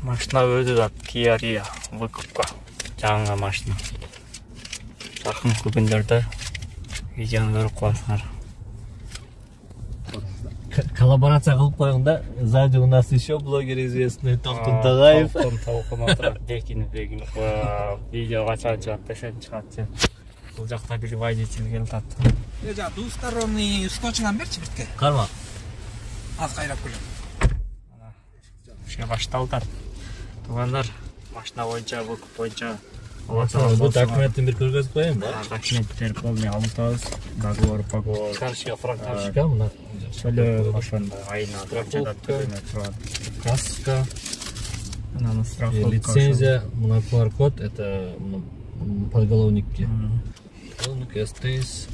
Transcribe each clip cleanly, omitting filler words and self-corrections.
Машина өтіп жатыр. Kia Rio выкупқа. Жаңа машина. Жақын күндерде видеоны көріп қаласыңдар. Коллаборация қылып қойғанда, сзади у нас еще блогер известный Тоқтын Тағаев. Тоқтын отырады, бекіні видеоға шығады десең шығады. Бұл жақта бір водитель келді атты. Двусторонний скотчынан берші бітке. Қарма. Аз қайрап көрем. Үшке башталды. Туғандар, машина бойынша, выкуп бойынша. Бұл документтен бір көргізіп қойын ба? Документтер полный алынтауыз. Договор, поговор. Каршыға фрактаршыға мұна. Төлі машинда айына страховкада төлеме тұрады. Каска. Ананы страховка. Лицензия, мұна QR-код, это подголовникке. Подголовник, СТС.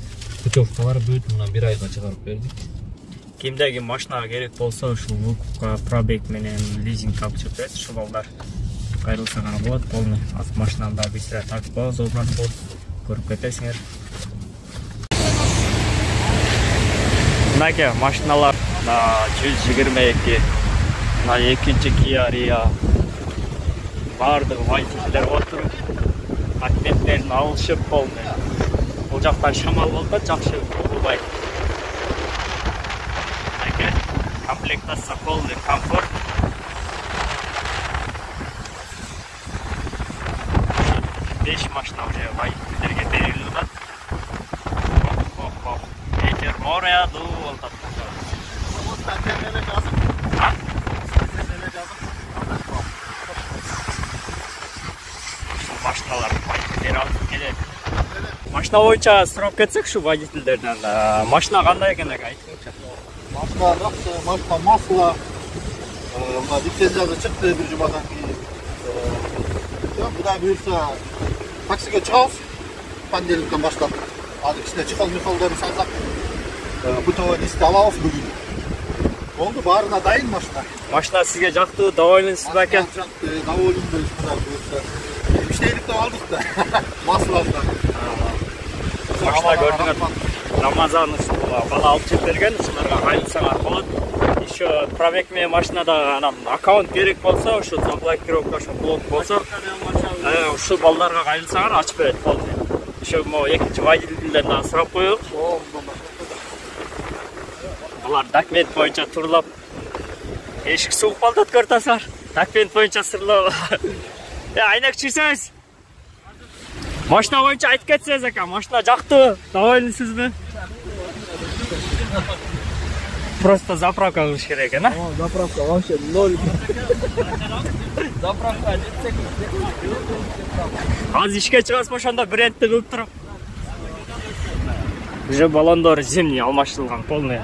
Путевкалар будет, мұна бір айға шығарып бердік. Кімдегі машинаға керек болса, ұшыл выкупқа пробег менен лизинг алып жүреді. Ұшыл алдар қайрылса ғана болады. Полный машинамда бісірі тартып болады, зобран болады. Көріп кетесіңер. Мынаке машиналар 122, мына екінші Kia Rio. Бардығы водителер отырып, документтерін алышып полный. Бұл жақтан шамал болды, жақсы болбай. Мынаке комплектация полный комфорт. Беш машина уже водителерге берілді. Oraya doğru oldu. Машиналар водителер алып келеді. Машина бойынша сұрап кетсек шу водительдерден. Машина қандай екен айтыңызшы? Машина жақсы, машина масло. Мына лицензиясы шықты бір жұмадан кейін. Бұдан бұйырса таксиге шығамыз. Понедельниктен баштап. Азыр кішкене чехол-мехолдарын салсақ. Бытовой лист алабыз бүгін. Болды, барына дайын машина. Машина сізге жақты, довольнысыз ба екен? Жақты, довольнымыз бұйырса. Іштейлікті алдық да. Масларда. Машина көрдіңіз. Рамазан үшін бала алып жүріп берген, шыларға қайылсаңар болады. Еще пробег мен машинада аккаунт керек болса, ұшы заблокировка, ұшы блок болса, ұшы балдарға қайылсаңар ашып береді болды. Еще екінші водительдерден сұрап қойық. Бұлар документ бойынша тұрлап. Ешкі суық балдат көртасар. Документ бойынша сырлап. Айнақ жүрсеңіз. Машина бойынша айтып кетсеңіз ака. Машина жақты. Довольнысыз бе? Просто заправка қылыш керек, а? Заправка вообще 0. Заправка жетсек. Аз ішке шығас машинада брендті қылып тұрып. Уже баллондары зимний алмашылған полный.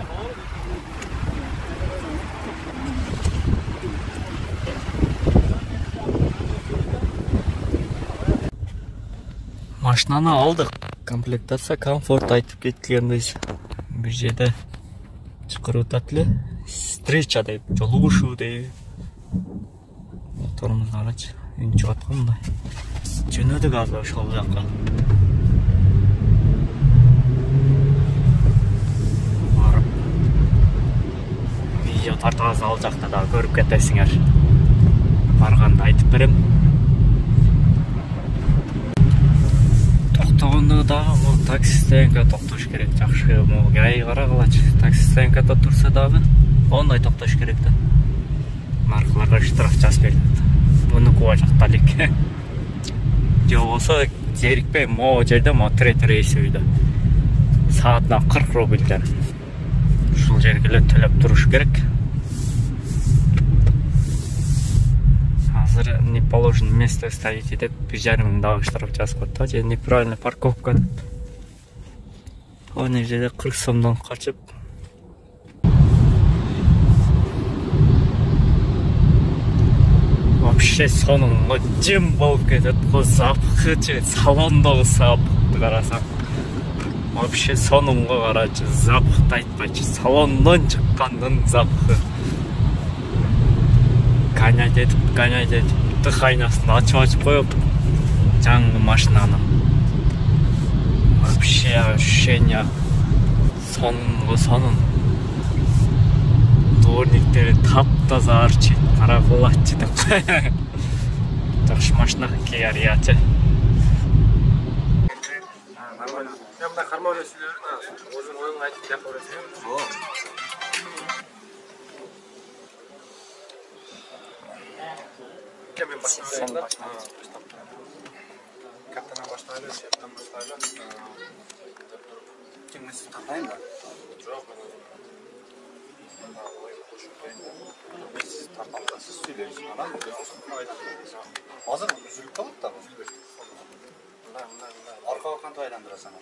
Машинаны алдық. Комплектация комфорт айтып кеткендейіз. Бір жерде шықыр өтәтілі. Встреча deyip, жолығышу deyip. Моторымыз арач. Үйін шығатқан мұндай. Жөнөдік азы шол жаққа. Барып. Видео тартағыз ал жақта да көріп кетесіңер. Барғанды айтып берем. Тоқтағанда дағы бұл такси стоянка тоқтауш керек. Жақшы бұл гай қара қалач. Такси стоянкада тұрса дағы ондай тоқтауш керек та. Нарқыларға штраф жас берді. Бұны қуа жақта лек. Жо болса зерікпей мо жерде мо третий рейс өйді. Саатына 40 рубльден. Шул жергелі төлеп тұруш керек. Азыр не положено место ставите деп 1,5 дағы штраф жас қойды. Же неправильно парковка. Оны жерде 40 сомдан қачып. Вообще соның жем болып кетеді. Бұл запахы же салондағы запахты қарасаң. Вообще соның қарачы запахты айтпайчы. Салондан шыққанның запахы. Гонять етіп, дыхайнасын açып қойып, жаңғы машинаны. Вообще ощущение сонын. дворниктери таптаза арчи, каракулатчы деп. Жакшы машина Kia-Rio. Мен мына кармоо нерселерин өзүң оюңа айтып деп көрөсүң. Кемен баштайлы. Каптанан баштайлы, шептан баштайлы. Кемес тапайын да. Жок, мен өзүм. Мына ой кошуп сиз тартамда сиз сүйлөйсүз, анан өзүңүз айтасыз. Азыр үзүлүп калат да. Мына. Аркага кантип айландырасың?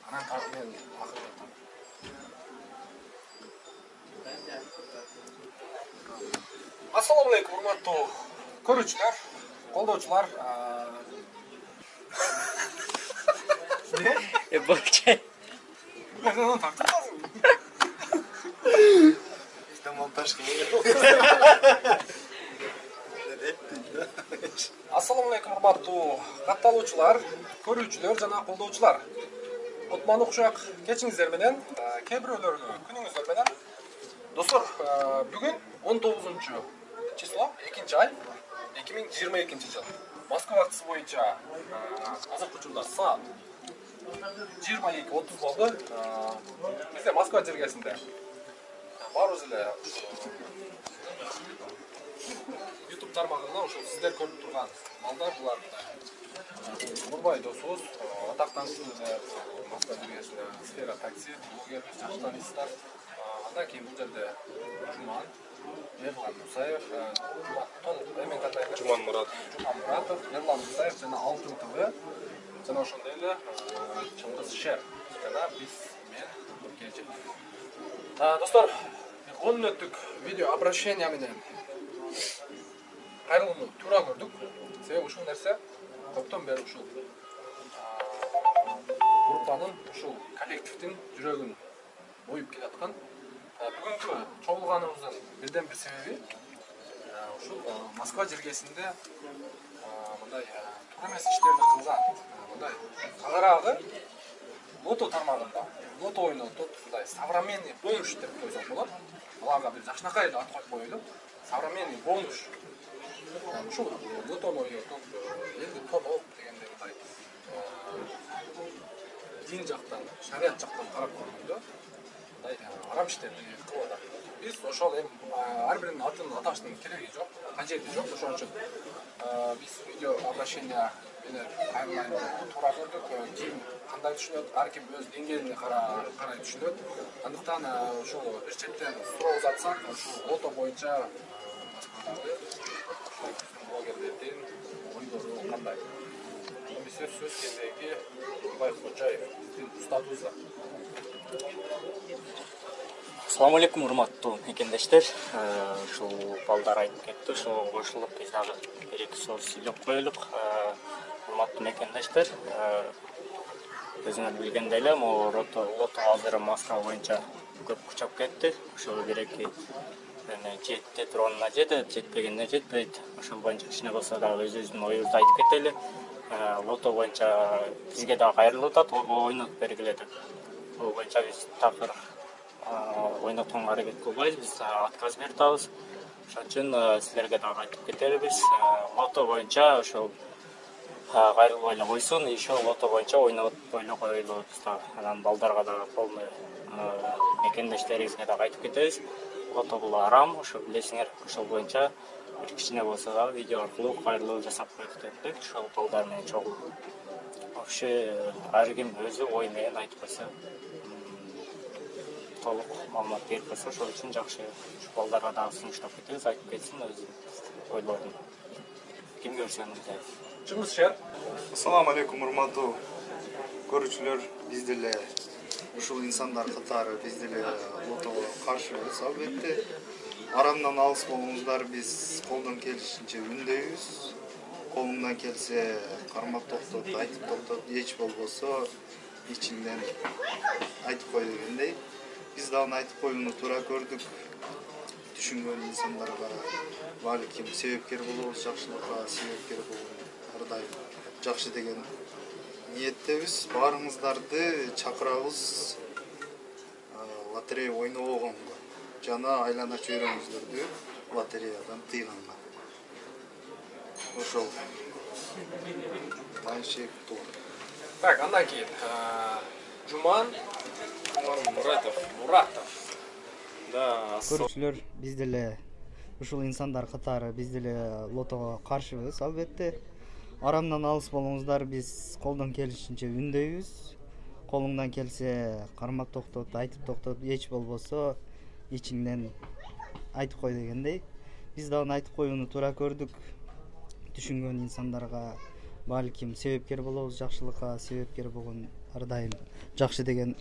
Анан тагы мен акырда там. Ассаламу алейкум, урматтуу көрүүчүлөр, колдоочулар. Бакча. Мен аны тартасың. İşte montaj Ассаламу алейкум, урматтуу катталуучулар, көрүүчүлөр жана колдоочулар. Отман укшак кечиңиздер менен, кээ бирөөлөрүнү күнүңүздөр менен. Достор, бүгүн 19 число, 2-ай, 2022 жыл. Москва вактысы боюнча азыркы учурда саат 22:30 болду. Бизде Москва жергесинде баарыбыз эле YouTube тармагында ошол сиздер көрүп турган балдар булар Нурбай досубуз, атактанышыбыз Москва жергесинде сфера такси, блогер, жакшы танысыздар. Андан кийин бул жерде Жуман, Ерлан Мусаев, Жуман Муратов, Ерлан Мусаев жана Алтын ТВ жана ошондой эле Чыңгыз Шер жана биз мен Нуркежи. Достор, 10 мүнөттүк видео обращение менен кайрылууну туура көрдүк. Себеби ушул нерсе көптөн бери ушул группанын, ушул коллективдин жүрөгүн оюп келаткан. Бүгүнкү чогулганыбыздын бирден бир себеби ушул Москва жергесинде мындай туура эмес иштерди кылган, мындай кагараагы лото тармагында лото ойнотуп, мындай современный бомж деп койсок болот. Аларга бир жакшынакай ат коюп коелу. Современный бомж. Ушул лотону ойнотуп, элди тонок дегендей мындай дин жактан, шарият жактан карап көргөндө мындай арам иштерди кылып атат. Биз ошол эми ар биринин атын аташтын кереги жок, кажети жок. Ошон үчүн биз видео обращение менен кайрылайын туура көрдүк. Ким кандай түшүнөт, ар ким өз деңгээлине карай түшүнөт. Андыктан ушул бир четтен суроо узатсак, ушул лото боюнча Москвадагы блогерлердин ойлору кандай? Сөз кезеги Нурбай Ходжаев биздин устатыбыз бар. Ассаламу алейкум, урматтуу мекендештер. Ушул балдар айтып кетти, ошого кошулуп биз дагы бир-эки сөз сүйлөп коелук. Урматтуу мекендештер, өзүңөр билгендей эле, могу лото азыр Москва боюнча көп күчөп кетти. Ошол бир-эки жетти туруна жетет, жетпегенде жетпейт. Ошол боюнча кичине болсо дагы өзүбүздүн оюбузду айтып кетели. Лото боюнча бизге дагы кайрылып атат, ойнотуп бергиле деп. Бул боюнча биз такыр ойнотууга аракет кылбайбыз, биз отказ берип атабыз. Ошон үчүн силерге дагы айтып кетелибиз. Лото боюнча ошол кайрылбай эле койсун, еще лото боюнча ойноп эле коелубуз да. Анан балдарга дагы полный мекендештерибизге дагы айтып кетебиз. Лото бул арам, ошо билесиңер. Ошол боюнча бир кичине болсо дагы видео аркылуу кайрылуу жасап коелук деп ошол балдар менен чогулуп. Вообще ар ким өзү ой менен айтып койсо, толук маалымат берип койсо, ошол үчүн жакшы. Ушу балдарга дагы сунуштап кетебиз, айтып кетсин өз ойлорун. Ким көрсөң мындай. Чыңгыз Шер. Ассаламу алейкум, урматтуу көрүүчүлөр, биз деле ушул инсандар катары биз деле лотого каршыбыз. Албетте арамдан алыс болуңуздар, биз колдон келишинче үндөйбүз. Колуңдан келсе кармап токтот, айтып токтот, эч болбосо ичиңден айтып кой дегендей. Биз дагы айтып коюуну туура көрдүк. Түшүнгөн инсандарга балким себепкер болобуз, жакшылыкка себепкер болобуз. Ар дайым жакшы деген ниеттебиз. Баарыңыздарды чакырабыз лотерея ойнобогонго жана айлана чөйрөңүздөрдү лотереядан тыйганга. Ошол Таншек тур. Так, андан кийин Жуман Муратов. Да, Көрүүчүлөр, биз деле ушул инсандар катары биз деле лотого каршыбыз. Албетте, арамдан алыс болуңуздар, биз колдон келишинче үндөйбүз. Колуңдан келсе кармап токтот, айтып токтот, эч болбосо ичиңден айтып кой дегендей. Биз да аны айтып коюуну туура көрдүк. Түшүнгөн инсандарга балким себепкер болобуз, жакшылыкка себепкер болгон ар дайым жакшы деген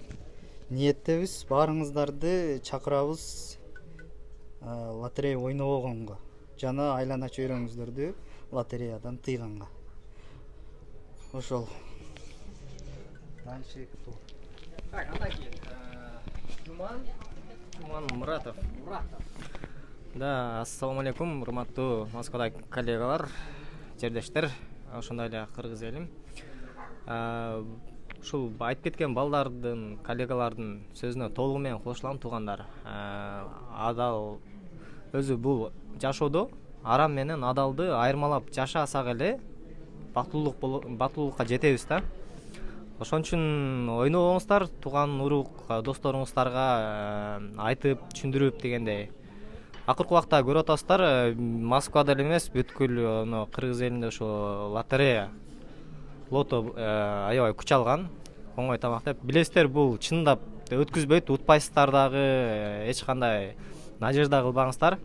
ниеттебиз. Баарыңыздарды чакырабыз лотерея ойнобогонго жана айлана чөйрөңүздөрдү лотереядан тыйганга. Ошол. Так, андан кийин Жуман Муратов. Да, ассаламу алейкум, урматтуу Москвадагы коллегалар, жердештер, ошондой эле кыргыз элим. Ушул айтып кеткен балдардын, коллегалардын сөзүнө толугу менен кошулам, туугандар. Адал өзү бул жашоодо арам менен адалды айырмалап жашасак эле бактылуулукка жетебиз да. Ошон үчүн ойнобоңуздар, тууган урук досторуңуздарга айтып, түшүндүрүп дегендей. Акыркы убакта көрүп атасыздар, Москвада эле эмес, бүткүл кыргыз элинде ошо лотерея, лото аябай күч алган, оңой тамак деп. Билесиздер, бул чындап өткүзбөйт, утпайсыздар дагы, эч кандай надежда кылбаңыздар.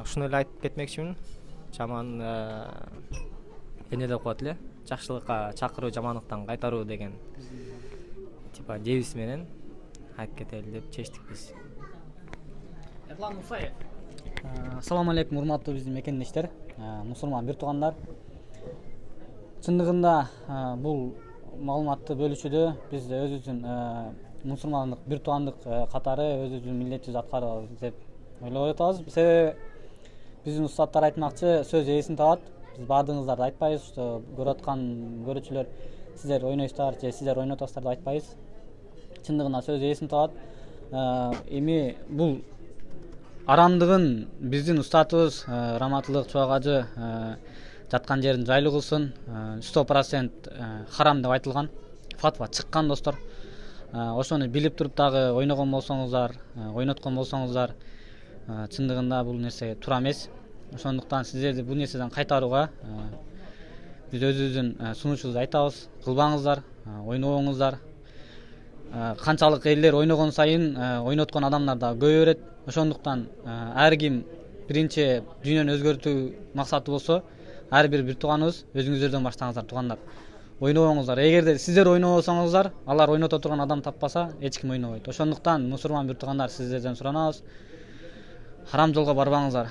Ушуну эле айтып кетмекчимин. Жаман эне деп коет эле, жакшылыкка чакыруу, жамандыктан кайтаруу деген типа девиз менен айтып кетели деп чечтик биз. Эрлан Мусаев. Ассаламу алейкум, урматтуу биздин мекендештер, мусулман бир туугандар. Чындыгында бул маалыматты бөлүшүүдө биз өзүбүздүн мусулмандык бир туугандык катары өзүбүздүн милдетибизди аткарабыз деп ойлоп атабыз. Себеби биздин устаттар айтмакчы, сөз ээсин табат. Биз баардыгыңыздарды айтпайбыз, что көрүп аткан көрүүчүлөр сиздер ойнойсуздар же сиздер ойнотосуздар деп айтпайбыз. Чындыгында сөз ээсин табат. Эми бул арамдыгын биздин устатыбыз Раматылык Чубакажы жаткан жерин жайлуу кылсын. 100% харам деп айтылган. Фатва чыккан достор. Ошону билип туруп дагы ойногон болсоңуздар, ойноткон болсоңуздар, чындыгында бул нерсе туура эмес. Ошондуктан сиздерди бул нерседен кайтарууга биз өзүбүздүн сунушубузду айтабыз. Кылбаңыздар, ойнобоңуздар. Канчалык элдер ойногон сайын ойноткон адамдар да көбөйө берет. Ошондуктан ар ким биринчи дүйнөнү өзгөртүү максаты болсо, ар бир тууганыбыз өзүңүздөрдөн баштаңыздар, туугандар. Ойнобоңуздар. Эгерде сиздер ойнобосоңуздар, алар ойното турган адам таппаса, эч ким ойнобойт. Ошондуктан мусулман бир туугандар, сиздерден суранабыз. Харам жолго барбаңыздар.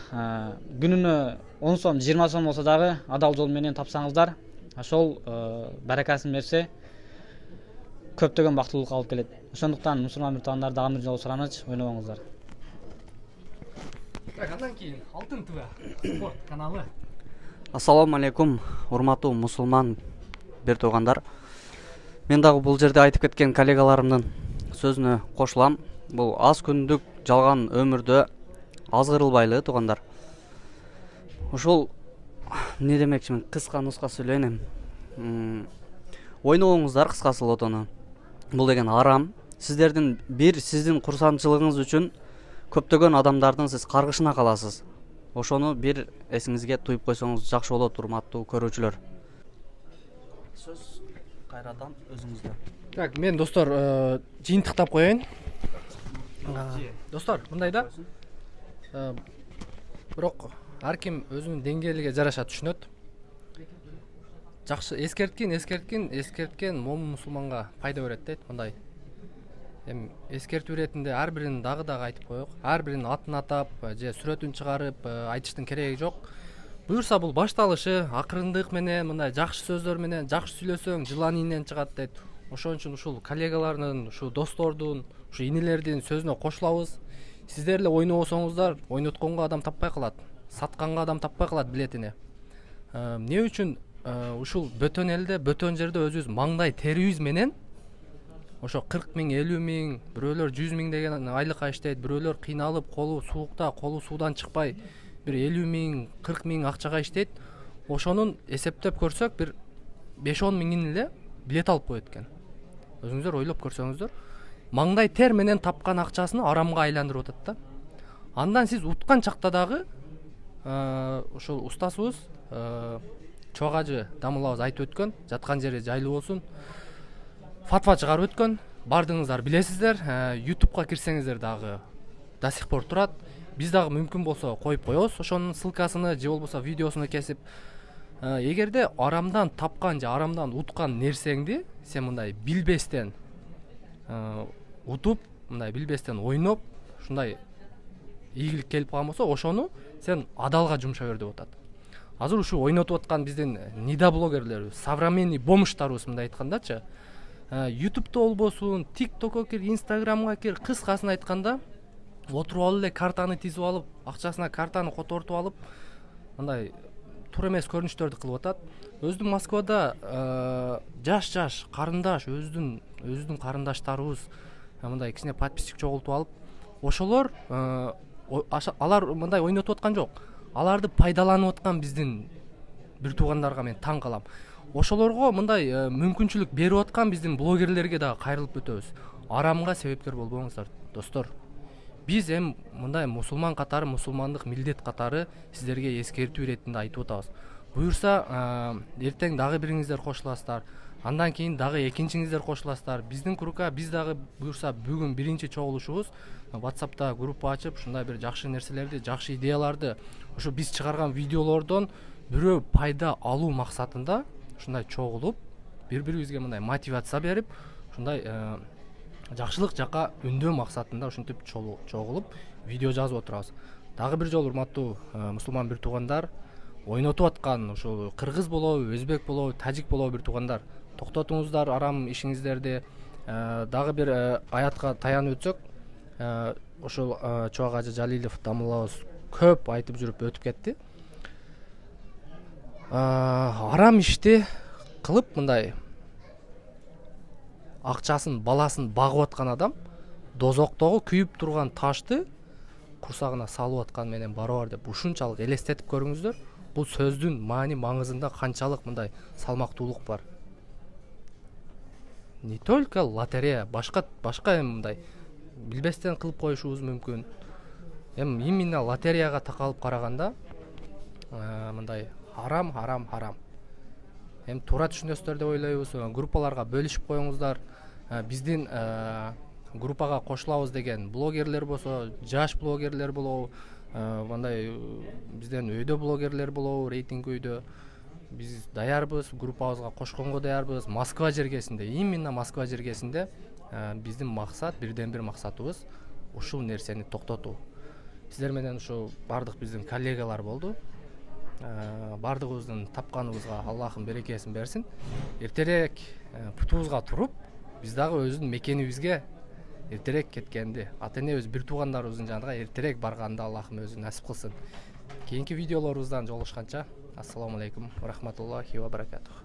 Күнүнө 10 сом, 20 сом болсо дагы адал жол менен тапсаңыздар, ошол баракасын берсе, көптөгөн бактылуулукка алып келет. Ошондуктан мусулман бир туугандар дагы бир жолу сураныч, ойнобоңуздар. Так, андан кийин Алтын ТВ спорт каналы. Ассаламу алейкум, урматтуу мусулман бир туугандар. Мен дагы бул жерде айтып кеткен коллегаларымдын сөзүнө кошулам. Бул аз күндүк жалган өмүрдө азгырылбайлы туугандар. Ошол не демекчимин, кыска нуска сүйлөнөм. Ойнобоңуздар кыскасы лотону. Бул деген арам. Сиздин курсанчылыгыңыз үчүн көптөгөн адамдардын сиз каргышына каласыз. Ошону бир эсиңизге туюп койсоңуз жакшы болот, урматтуу көрүүчүлөр. Сөз кайрадан өзүңүздө. Так, мен достор жыйынтыктап коеюн. Достор, мындай да. Бирок ар ким өзүнүн деңгээлиге жараша түшүнөт. Жакшы эскерткен момун мусулманга пайда берет дейт, мындай. Эми эскертүү иретинде ар бирин дагы айтып коёк. Ар биринин атын атап, же сүрөтүн чыгарып айтыштын кереги жок. Буюрса бул башталышы акырындык менен, мындай жакшы сөздөр менен, жакшы сүйлөсөң желаниеңден чыгат дейт. Ошон үчүн ушул коллегалардын, ушу достордун, ушу инелердин сөзүнө кошулабыз. Сиздер эле ойнобосоңуздар, ойнотконго адам таппай калат, сатканга адам таппай калат билетине. Эмне үчүн ушул бөтөн элде, бөтөн жерде өзүбүз маңдай терибиз менен ошо 40 миң 50 миң бирөөлөр 100 миң деген айлыкка иштейт, бирөөлөр кыйналып колу суукта колу суудан чыкпай бир 50 миң 40 миң акчага иштейт. Ошонун эсептеп көрсөк бир 5-10 миңин эле билет алып коет экен. Өзүңүздөр ойлоп көрсөңүздөр, маңдай тер менен тапкан акчасын арамга айландырып атат да. Андан сиз уткан чакта дагы ошол устасыбыз Чоогажы Дамылабыз айтып өткөн, жаткан жери жайлуу болсун. Фатва чыгарып өткөн, бардыңыздар билесиздер. YouTube'га кирсеңиздер дагы до сих пор турат. Биз дагы мүмкүн болсо коюп коебуз ошонун ссылкасыны же болбосо видеосуну кесип. Эгерде арамдан тапкан же арамдан уткан нерсеңди сен мындай билбестен утуп, мындай билбестен ойноп, ушундай ийгилик келип калган болсо, ошону сен адалга жумша бер деп атат. Азыр ушу ойнотуп аткан биздин нидоблогерлерибиз, современный бомжтарыбыз мындай айткандачы, YouTube'да болбосун, TikTok'ка кир, Instagram'га кир, кыскасын айтканда, отуруп алып эле картаны тизип алып, акчасына картаны котортуп алып, мындай туура эмес көрүнүштөрдү кылып атат. Өзүдүн Москвада жаш карындаш, өзүдүн карындаштарыбыз мындай кичине подписчик чогултуп алып, ошолор алар мындай ойнотуп аткан жок. Аларды пайдаланып аткан биздин бир туугандарга мен таң калам. Ошолорго мындай мүмкүнчүлүк берип аткан биздин блогерлерге дагы кайрылып өтөбүз. Арамга себепкер болбоңуздар, достор. Биз мындай мусулман катары, мусулмандык милдет катары сиздерге эскертүү иретинде айтып атабыз. Буюрса, эртең дагы бириңиздер кошуласыздар, андан кийин дагы экинчиңиздер кошуласыздар. Биздин группка биз дагы буюрса бүгүн биринчи чогулушубуз. WhatsApp'та группа ачып, ушундай бир жакшы нерселерди, жакшы идеяларды, ушу биз чыгарган видеолордон бирөө пайда алуу максатында ушундай чогулуп, бири-бирибизге мындай мотивация берип, ушундай жакшылык жака үндөө максатында ушинтип чогулуп видео жазып отурабыз. Дагы бир жолу урматтуу мусулман бир туугандар, ойнотуп аткан ушул кыргыз болобу, өзбек болобу, тажик болобу бир туугандар, токтотуңуздар арам ишиңиздерди. Дагы бир аятка таянып өтсөк, ошол Чоогажы Жалилов Дамылабыз көп айтып жүрүп өтүп кетти. Арам ишти кылып мындай акчасын, баласын багып аткан адам дозоктогу күйүп турган ташты курсагына салып аткан менен барабар деп ушунчалык элестетип көрүңүздөр. Бул сөздүн маани маңызында канчалык мындай салмактуулук бар. Не только лотерея, башка мындай билбестен кылып коюшубуз мүмкүн. Именно лотереяга такалып караганда мындай харам. Туура түшүнөсүздөр деп ойлойбуз. Группаларга бөлүшүп коюңуздар. Биздин группага кошулабыз деген блогерлер болсо, жаш блогерлер болобу, мындай бизден өйдө блогерлер болобу, рейтинг өйдө. Биз даярбыз, группабызга кошконго даярбыз. Москва жергесинде, именно Москва жергесинде биздин максат, бирден бир максатыбыз ушул нерсени токтотуу. Сиздер менен ушу бардык биздин коллегалар болду. Бардыгыбыздын тапканыбызга Аллахым берекесин берсин. Эртерээк путубузга туруп, биз дагы өзүнүн мекенибизге эртерээк кеткенди, ата-энебиз бир туугандарыбыздын жанына эртерээк барганды Аллахым өзү насип кылсын. Кийинки видеолорубуздан жолугушканча, ассаламу алейкум ва рахматуллахи ва баракатух.